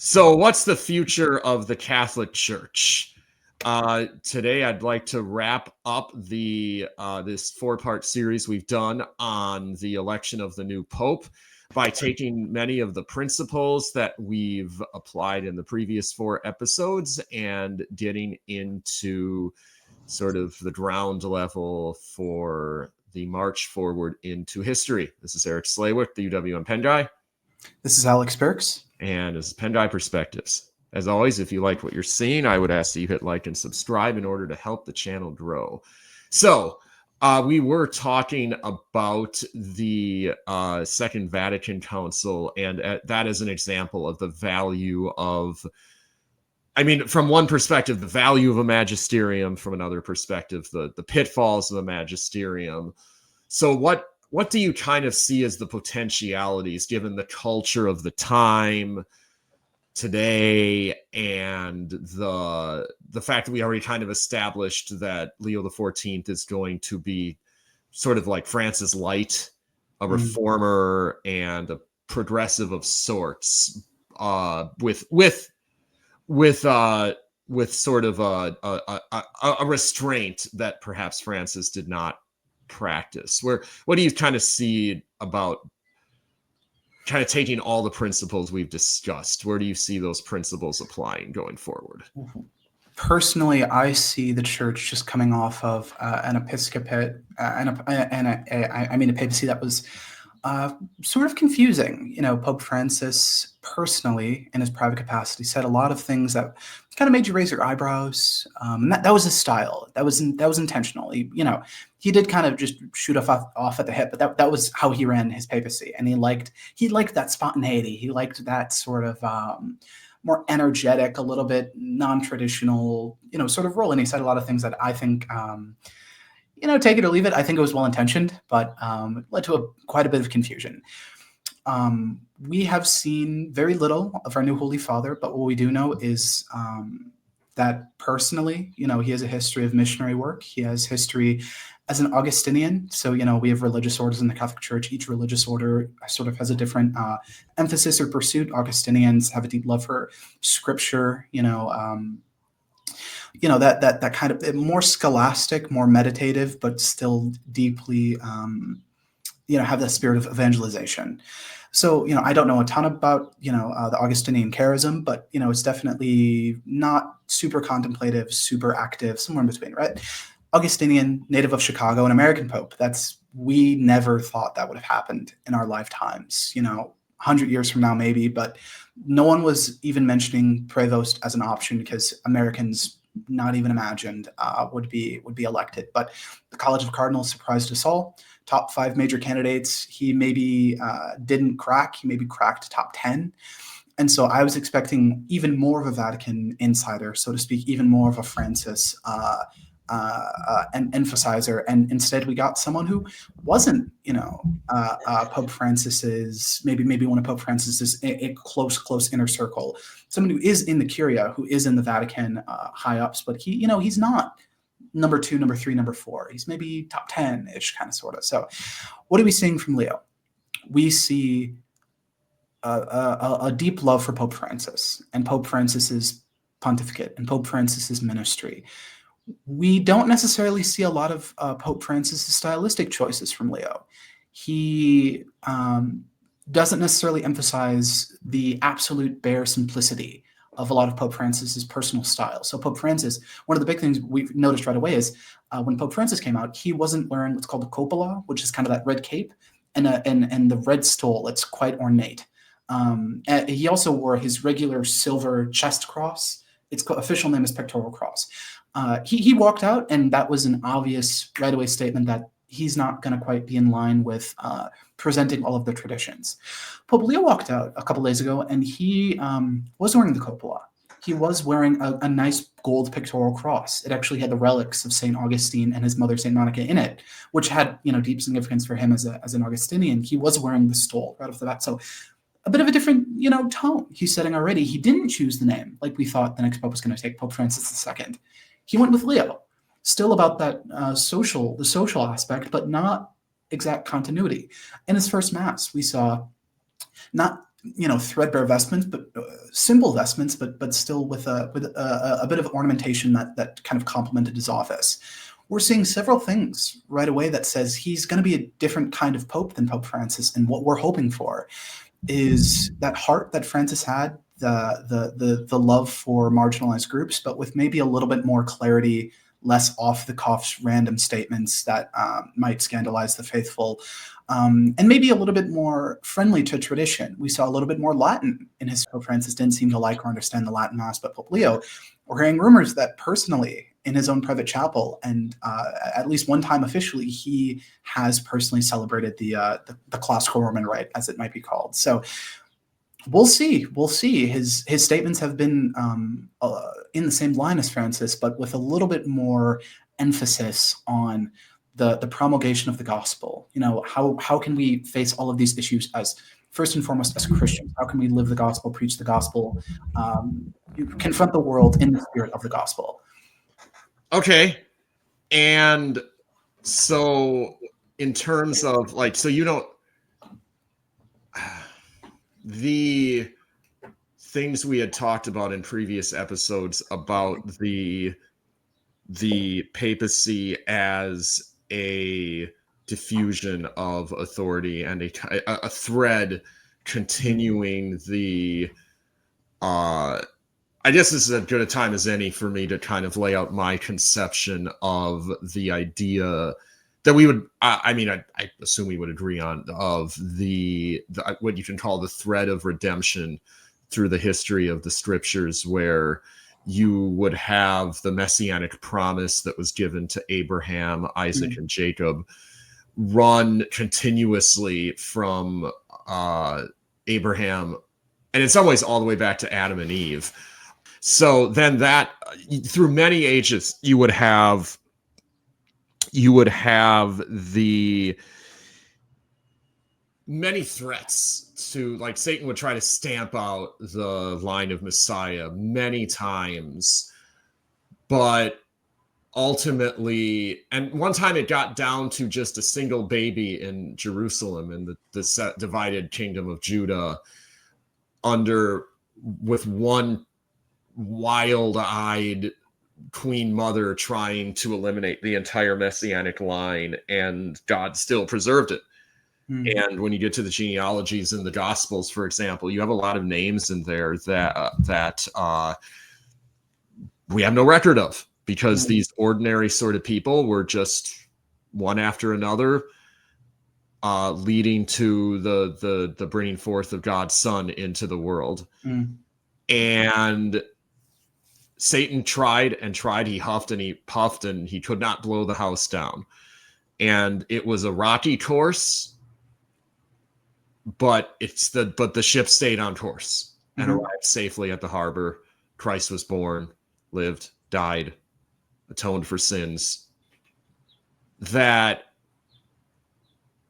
So, what's the future of the Catholic Church? Today, I'd like to wrap up the this four-part series we've done on the election of the new pope by taking many of the principles that we've applied in the previous four episodes and getting into sort of the ground level for the march forward into history. This is Eric Slaywick, the UWM Penn guy. This is Alex Birks. And this is Penn Guy Perspectives. As always, if you like what you're seeing, I would ask that you hit like and subscribe in order to help the channel grow. So, we were talking about the Second Vatican Council, and that is an example of the value of, I mean, from one perspective, the value of a magisterium, from another perspective, the pitfalls of the magisterium. So what do you kind of see as the potentialities given the culture of the time today and the fact that we already kind of established that Leo XIV is going to be sort of like Francis Light, a reformer and a progressive of sorts, with sort of a restraint that perhaps Francis did not practice. What do you kind of see about kind of taking all the principles we've discussed? Where do you see those principles applying going forward? Personally, I see the church just coming off of an episcopate and a papacy that was sort of confusing. You know, Pope Francis personally, in his private capacity, said a lot of things that kind of made you raise your eyebrows. And that was his style. That was intentional. He did kind of just shoot off at the hip, but that was how he ran his papacy. And he liked that spontaneity. He liked that sort of more energetic, a little bit non-traditional, sort of role. And he said a lot of things that I think, take it or leave it. I think it was well-intentioned, but led to quite a bit of confusion. We have seen very little of our new Holy Father, but what we do know is that personally, he has a history of missionary work. He has history as an Augustinian. So, we have religious orders in the Catholic Church. Each religious order sort of has a different emphasis or pursuit. Augustinians have a deep love for scripture, that kind of more scholastic, more meditative, but still deeply, have that spirit of evangelization. So, I don't know a ton about, the Augustinian charism, but, it's definitely not super contemplative, super active, somewhere in between, right? Augustinian, native of Chicago, an American Pope. We never thought that would have happened in our lifetimes, 100 years from now, maybe, but no one was even mentioning Prevost as an option because Americans not even imagined would be elected. But the College of Cardinals surprised us all. Top 5 major candidates. He maybe didn't crack. He maybe cracked top 10. And so I was expecting even more of a Vatican insider, so to speak, even more of a Francis an emphasizer. And instead we got someone who wasn't, Pope Francis's, maybe one of Pope Francis's a close inner circle, someone who is in the Curia, who is in the Vatican high ups, but he's not number 2, number 3, number 4. He's maybe top 10-ish kind of sort of. So what are we seeing from Leo? We see a deep love for Pope Francis and Pope Francis's pontificate and Pope Francis's ministry. We don't necessarily see a lot of Pope Francis's stylistic choices from Leo. He doesn't necessarily emphasize the absolute bare simplicity of a lot of Pope Francis's personal style. So Pope Francis, one of the big things we've noticed right away is when Pope Francis came out, he wasn't wearing what's called a cupola, which is kind of that red cape, and the red stole. It's quite ornate. He also wore his regular silver chest cross. Its official name is pectoral cross. He walked out, and that was an obvious right away statement that he's not going to quite be in line with presenting all of the traditions. Pope Leo walked out a couple days ago, and he was wearing the cupola. He was wearing a nice gold pectoral cross. It actually had the relics of St. Augustine and his mother, St. Monica, in it, which had deep significance for him as an Augustinian. He was wearing the stole right off the bat. So a bit of a different, tone he's setting already. He didn't choose the name like we thought the next pope was going to take, Pope Francis II. He went with Leo, still about that the social aspect, but not exact continuity. In his first mass, we saw not threadbare vestments, but simple vestments, but still with a bit of ornamentation that kind of complemented his office. We're seeing several things right away that says he's going to be a different kind of Pope than Pope Francis, and what we're hoping for is that heart that Francis had, the love for marginalized groups, but with maybe a little bit more clarity, less off the cuff random statements that might scandalize the faithful, and maybe a little bit more friendly to tradition. We saw a little bit more Latin in his. Pope Francis didn't seem to like or understand the Latin Mass, but Pope Leo, we're hearing rumors that personally, in his own private chapel, and at least one time officially, he has personally celebrated the classical Roman rite, as it might be called. So we'll see. We'll see. His statements have been in the same line as Francis, but with a little bit more emphasis on the promulgation of the gospel. How can we face all of these issues as, first and foremost, as Christians? How can we live the gospel, preach the gospel, confront the world in the spirit of the gospel? Okay. And so in terms of the things we had talked about in previous episodes about the papacy as a diffusion of authority and a thread continuing the I guess this is as good a time as any for me to kind of lay out my conception of the idea that we would, I assume we would agree on, of the what you can call the thread of redemption through the history of the scriptures, where you would have the messianic promise that was given to Abraham, Isaac, and Jacob run continuously from Abraham, and in some ways all the way back to Adam and Eve. So then that through many ages, you would have the many threats to, like, Satan would try to stamp out the line of Messiah many times, but ultimately, and one time it got down to just a single baby in Jerusalem in the divided kingdom of Judah, with one wild-eyed queen mother trying to eliminate the entire messianic line, and God still preserved it. And when you get to the genealogies in the Gospels, for example, you have a lot of names in there that we have no record of, because these ordinary sort of people were just one after another leading to the bringing forth of God's Son into the world. And Satan tried and tried. He huffed and he puffed, and he could not blow the house down. And it was a rocky course, but the ship stayed on course and arrived safely at the harbor. Christ was born, lived, died, atoned for sins. That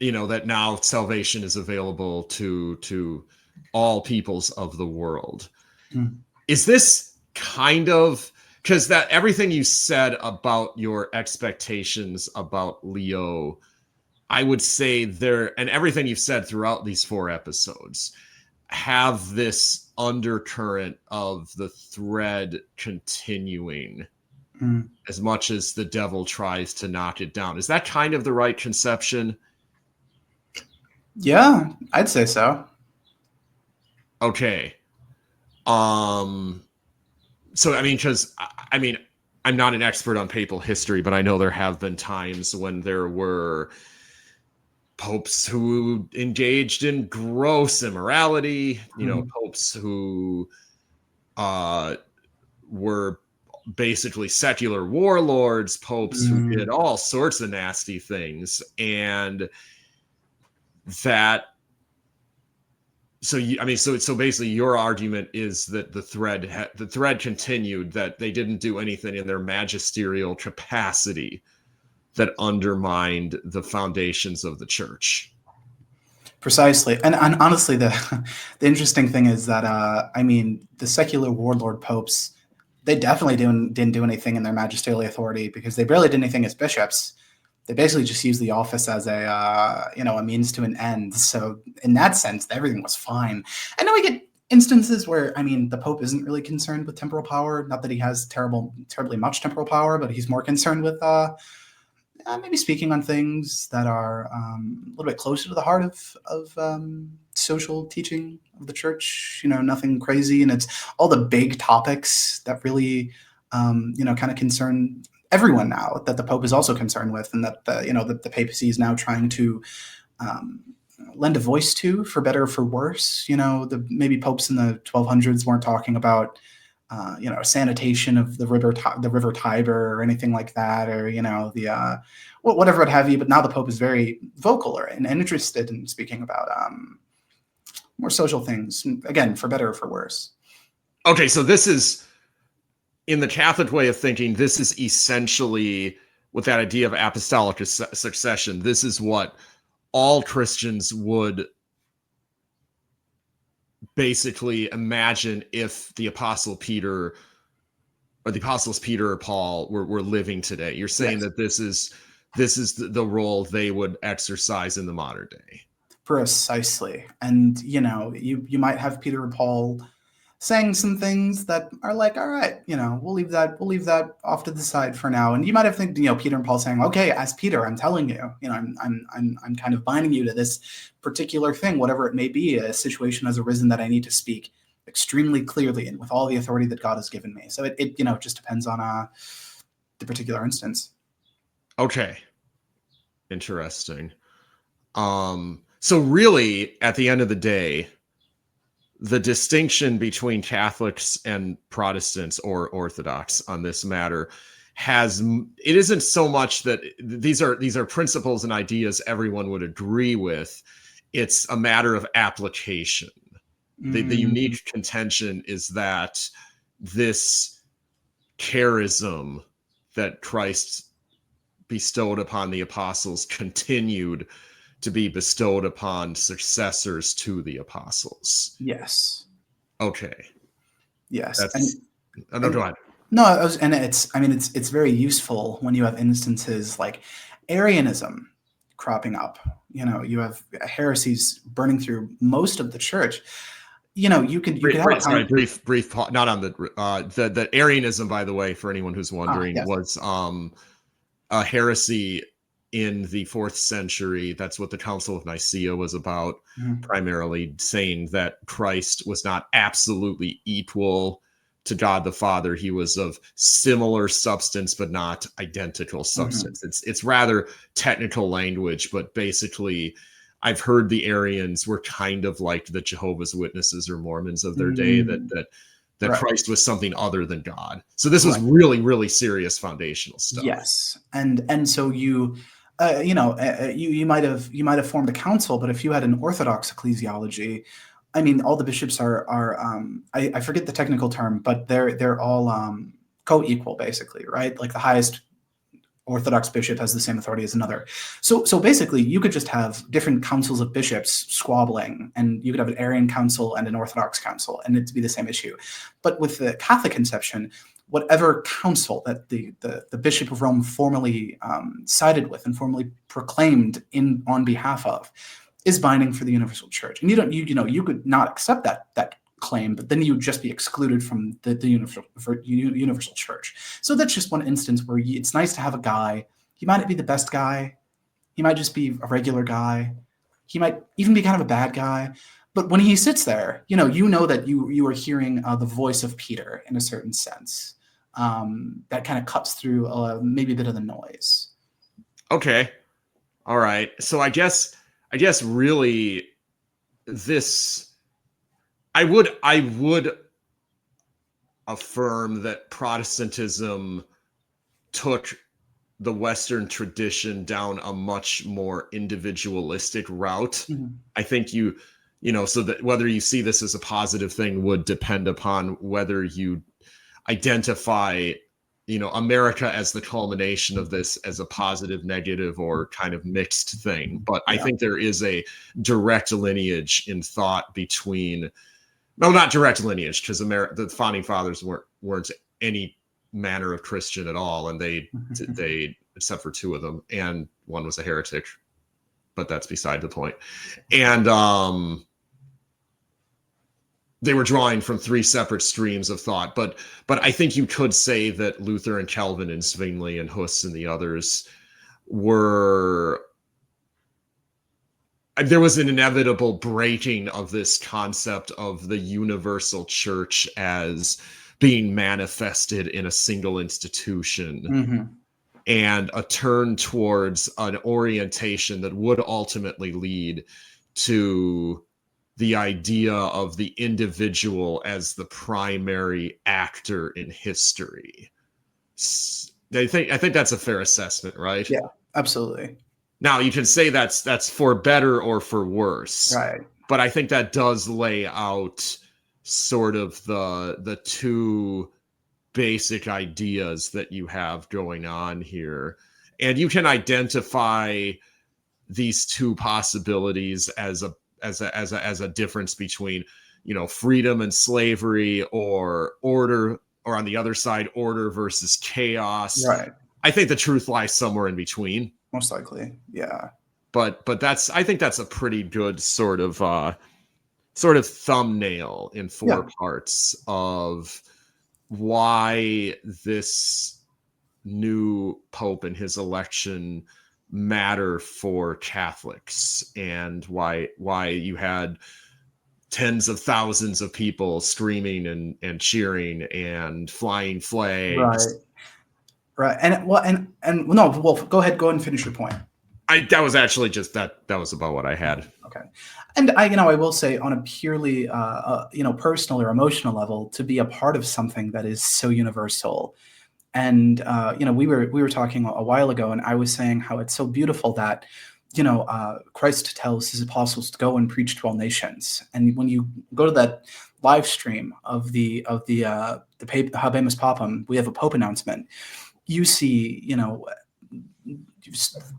now salvation is available to all peoples of the world. Is this kind of, because that everything you said about your expectations about Leo, I would say and everything you've said throughout these 4 episodes have this undercurrent of the thread continuing as much as the devil tries to knock it down. Is that kind of the right conception? Yeah, I'd say so. Okay. So, because I'm not an expert on papal history, but I know there have been times when there were popes who engaged in gross immorality, popes who were basically secular warlords, popes who did all sorts of nasty things. And that, so basically your argument is that the thread continued, that they didn't do anything in their magisterial capacity that undermined the foundations of the church. Precisely. And honestly, the interesting thing is that, the secular warlord popes, they definitely didn't do anything in their magisterial authority, because they barely did anything as bishops. they basically just used the office as a a means to an end. So in that sense, everything was fine. And then we get instances where, I mean, the Pope isn't really concerned with temporal power. Not that he has terribly much temporal power, but he's more concerned with maybe speaking on things that are a little bit closer to the heart of social teaching of the church. Nothing crazy, and it's all the big topics that really kind of concern everyone now, that the Pope is also concerned with, and that the papacy is now trying to lend a voice to, for better or for worse. Maybe popes in the 1200s weren't talking about sanitation of the river Tiber or anything like that, or whatever it have you. But now the Pope is very vocal and interested in speaking about more social things, again, for better or for worse. Okay, so this is, in the Catholic way of thinking, this is essentially, with that idea of apostolic succession, this is what all Christians would basically imagine if the Apostle Peter or the Apostles Peter or Paul were living today. You're saying that this is the role they would exercise in the modern day. Precisely. And you might have Peter or Paul saying some things that are like, all right, we'll leave that off to the side for now. And you might have think, Peter and Paul saying, okay, as Peter, I'm telling you, I'm kind of binding you to this particular thing, whatever it may be. A situation has arisen that I need to speak extremely clearly and with all the authority that God has given me. So it just depends on the particular instance. Okay. Interesting. So really, at the end of the day, the distinction between Catholics and Protestants or Orthodox on this matter it isn't so much that these are principles and ideas everyone would agree with. It's a matter of application. The unique contention is that this charism that Christ bestowed upon the apostles continued to be bestowed upon successors to the apostles. Yes. Okay. Yes. Go ahead. No, it's very useful when you have instances like Arianism cropping up. You have heresies burning through most of the church. You could have brief not on the Arianism, by the way, for anyone who's wondering, yes. was a heresy in the 4th century. That's what the Council of Nicaea was about, primarily saying that Christ was not absolutely equal to God the Father. He was of similar substance, but not identical substance. It's rather technical language, but basically, I've heard the Arians were kind of like the Jehovah's Witnesses or Mormons of their day, that right. Christ was something other than God. So this was really, really serious foundational stuff. Yes, and so you might have formed a council, but if you had an Orthodox ecclesiology, I mean, all the bishops are I forget the technical term, but they're all co-equal, basically, right? Like the highest Orthodox bishop has the same authority as another. So basically, you could just have different councils of bishops squabbling, and you could have an Arian council and an Orthodox council, and it'd be the same issue. But with the Catholic conception, whatever council that the Bishop of Rome formally sided with and formally proclaimed on behalf of is binding for the universal church. And you could not accept that claim, but then you would just be excluded from the universal church. So that's just one instance where it's nice to have a guy. He might not be the best guy. He might just be a regular guy. He might even be kind of a bad guy. But when he sits there, you know that you are hearing the voice of Peter in a certain sense. That kind of cuts through maybe a bit of the noise. Okay. All right. So I guess really this, I would affirm that Protestantism took the Western tradition down a much more individualistic route. I think so that whether you see this as a positive thing would depend upon whether you identify, America as the culmination of this as a positive, negative, or kind of mixed thing. But I think there is a direct lineage in thought between, no, not direct lineage, because the founding fathers weren't any manner of Christian at all, and they except for two of them, and one was a heretic, but that's beside the point. And they were drawing from three separate streams of thought. But I think you could say that Luther and Calvin and Zwingli and Hus and the others were... There was an inevitable breaking of this concept of the universal church as being manifested in a single institution, Mm-hmm. and a turn towards an orientation that would ultimately lead to the idea of the individual as the primary actor in history. I think that's a fair assessment, right? Yeah, absolutely. Now you can say that's for better or for worse, Right. but I think that does lay out sort of the two basic ideas that you have going on here, and you can identify these two possibilities as a difference between, you know, freedom and slavery, or order, or on the other side, order versus chaos. Right. I think the truth lies somewhere in between. Most likely. Yeah. But I think that's a pretty good sort of thumbnail in four parts of why this new pope and his election matter for Catholics, and why you had tens of thousands of people screaming and cheering and flying flags. Right. And no, Wolf, go ahead and finish your point. That was actually just that was about what I had. Okay. And I will say, on a purely personal or emotional level, to be a part of something that is so universal. And we were talking a while ago, and I was saying how it's so beautiful that Christ tells his apostles to go and preach to all nations. And when you go to that live stream of the Habemus Papam, we have a Pope announcement. You see,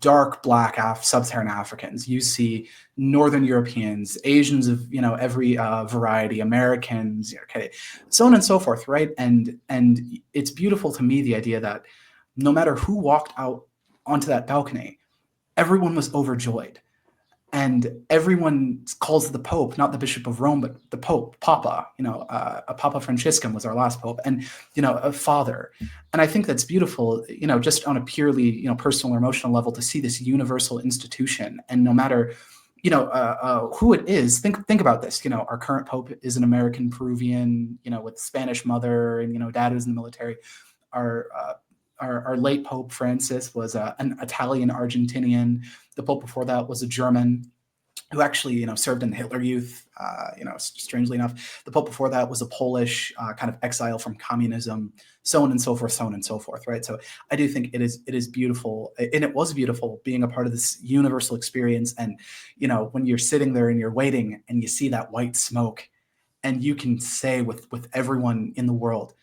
dark black sub-Saharan Africans. You see Northern Europeans, Asians of every variety, Americans, okay, so on and so forth, right? And it's beautiful to me, the idea that no matter who walked out onto that balcony, everyone was overjoyed. And everyone calls the Pope, not the Bishop of Rome, but the Pope, Papa. A Papa Franciscan was our last Pope, and a father. And I think that's beautiful. Just on a purely personal or emotional level, to see this universal institution, and no matter who it is, think about this. Our current Pope is an American Peruvian, with Spanish mother, and dad was in the military. Our late Pope Francis was an Italian Argentinian. The Pope before that was a German who actually, served in the Hitler Youth. Strangely enough, the Pope before that was a Polish kind of exile from communism, so on and so forth, right? So I do think it is beautiful, and it was beautiful being a part of this universal experience. And when you're sitting there and you're waiting, and you see that white smoke, and you can say with everyone in the world,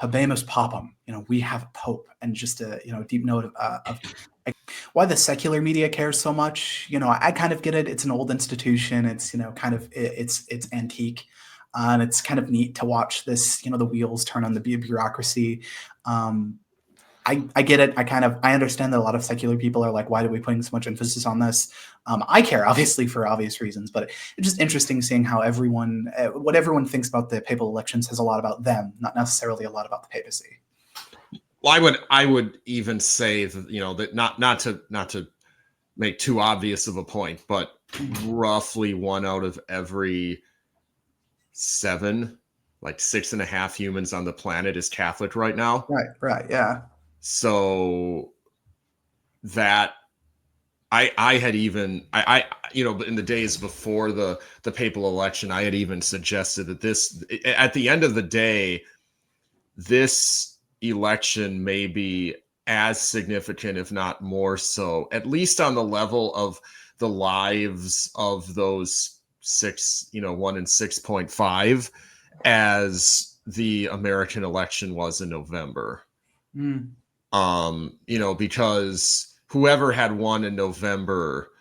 Habemus Papam, we have a Pope, and just a deep note of why the secular media cares so much. I kind of get it. It's an old institution. It's kind of it's antique, and it's kind of neat to watch this. The wheels turn on the bureaucracy. I get it. I understand that a lot of secular people are like, why are we putting so much emphasis on this? I care, obviously, for obvious reasons, but it's just interesting seeing how what everyone thinks about the papal elections says a lot about them, not necessarily a lot about the papacy. Well, I would even say that, that not to make too obvious of a point, but roughly 1 out of every 7, like 6.5 humans on the planet is Catholic right now. Right, yeah. So that I had even in the days before the papal election, I had even suggested that this, at the end of the day, this election may be as significant, if not more so, at least on the level of the lives of those 1 in 6.5, as the American election was in November. Because whoever had won in November,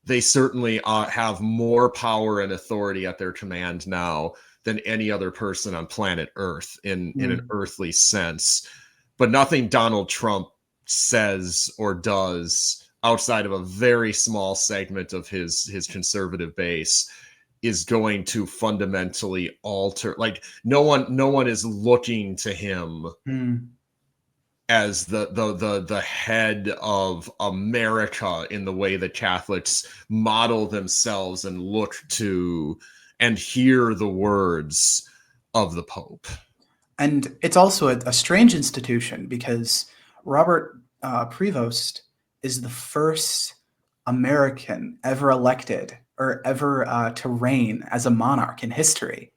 they certainly have more power and authority at their command now than any other person on planet Earth in an earthly sense. But nothing Donald Trump says or does outside of a very small segment of his conservative base, is going to fundamentally alter. Like no one is looking to him as the head of America in the way that Catholics model themselves and look to and hear the words of the Pope. And it's also a strange institution because Robert Prevost is the first American ever elected or ever to reign as a monarch in history.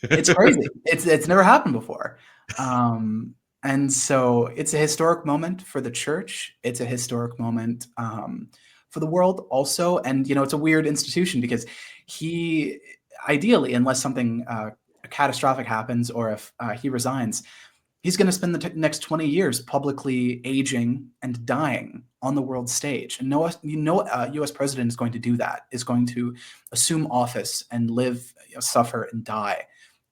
It's crazy. It's never happened before. And so it's a historic moment for the church. It's a historic moment for the world also. And, it's a weird institution because he, ideally, unless something catastrophic happens or if he resigns, he's going to spend the next 20 years publicly aging and dying on the world stage. And no U.S. president is going to do that, is going to assume office and live, suffer and die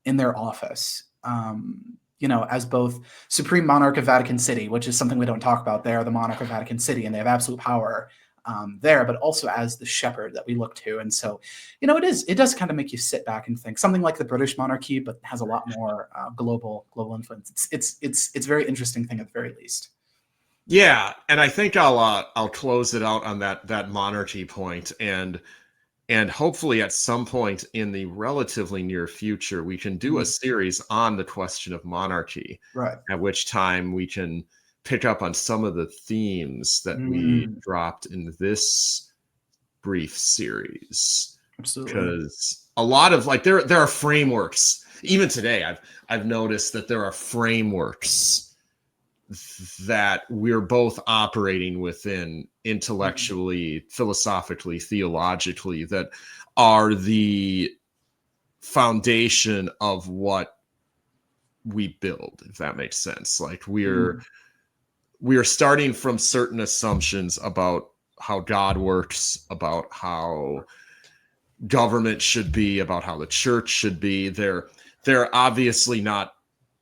in their office. As both Supreme Monarch of Vatican City, which is something we don't talk about. They are the Monarch of Vatican City, and they have absolute power there, but also as the shepherd that we look to. And so, it does kind of make you sit back and think something like the British monarchy, but has a lot more global influence. It's a very interesting thing at the very least. Yeah, and I think I'll close it out on that monarchy point, and hopefully at some point in the relatively near future, we can do a series on the question of monarchy. Right. At which time we can pick up on some of the themes that we dropped in this brief series. Absolutely. Because a lot of there are frameworks. Even today, I've noticed that there are frameworks that we're both operating within intellectually, philosophically, theologically, that are the foundation of what we build, if that makes sense. Like we're starting from certain assumptions about how God works, about how government should be, about how the church should be. They're obviously not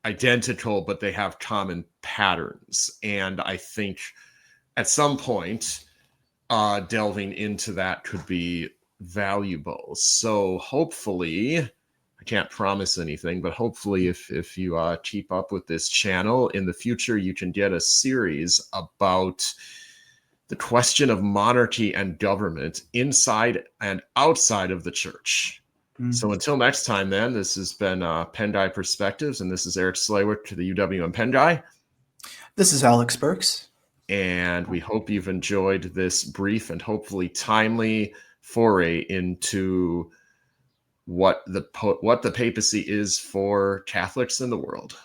identical, but they have common patterns. And I think at some point, delving into that could be valuable. So hopefully, I can't promise anything, but hopefully if you keep up with this channel in the future, you can get a series about the question of monarchy and government inside and outside of the church. So until next time, then, this has been Penguy Perspectives, and this is Eric Slaywick to the UWM Penguy. This is Alex Burks. And we hope you've enjoyed this brief and hopefully timely foray into what the papacy is for Catholics in the world.